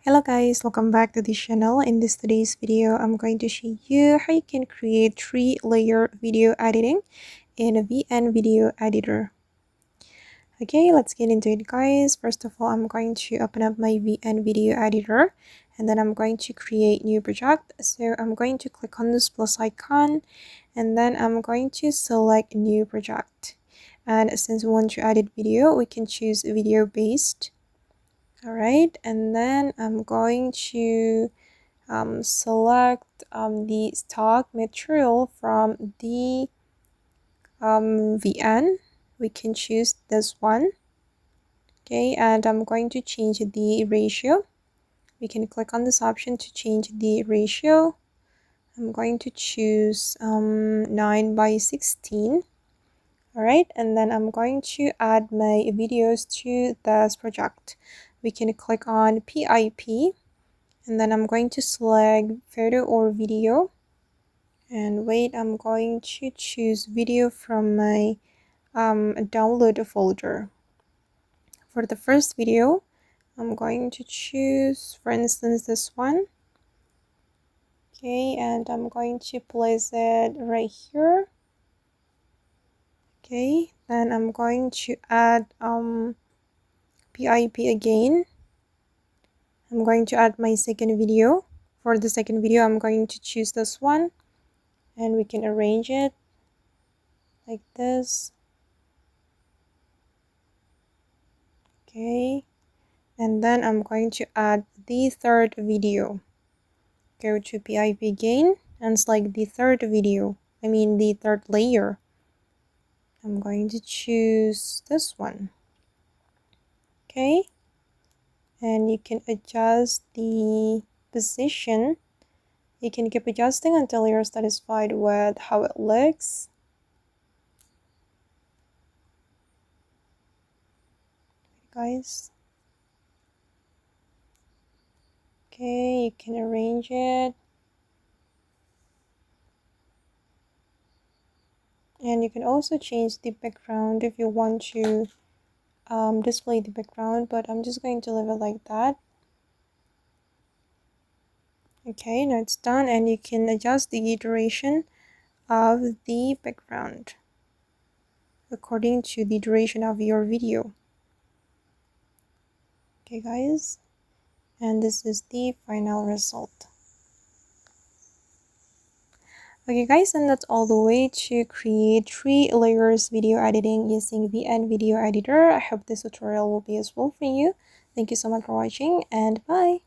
Hello guys, welcome back to this channel. In today's video, I'm going to show you how you can create 3-layer video editing in a VN video editor. Okay, let's get into it guys. First of all, I'm going to open up my VN video editor and then I'm going to create new project. So I'm going to click on this plus icon and then I'm going to select new project. And since we want to edit video, we can choose video based. Alright, and then I'm going to select the stock material from the VN. We can choose this one. Okay, and I'm going to change the ratio. We can click on this option to change the ratio. I'm going to choose 9:16. Alright, and then I'm going to add my videos to this project. We can click on PIP and then I'm going to select photo or video, and wait, I'm going to choose video from my download folder. For the first video, I'm going to choose, for instance, this one. Okay, and I'm going to place it right here. Okay, then I'm going to add PIP again. I'm going to add my second video. For the second video, I'm going to choose this one and we can arrange it like this. Okay, and then I'm going to add the third video. Go to PIP again and select the third video, the third layer. I'm going to choose this one. Okay, and you can adjust the position. You can keep adjusting until you're satisfied with how it looks. Guys, okay, you can arrange it, and you can also change the background if you want to display the background, but I'm just going to leave it like that. Okay, now it's done, and you can adjust the duration of the background according to the duration of your video. Okay guys, and this is the final result. Okay guys, and that's all the way to create 3 layers video editing using VN Video Editor. I hope this tutorial will be useful for you. Thank you so much for watching, and bye.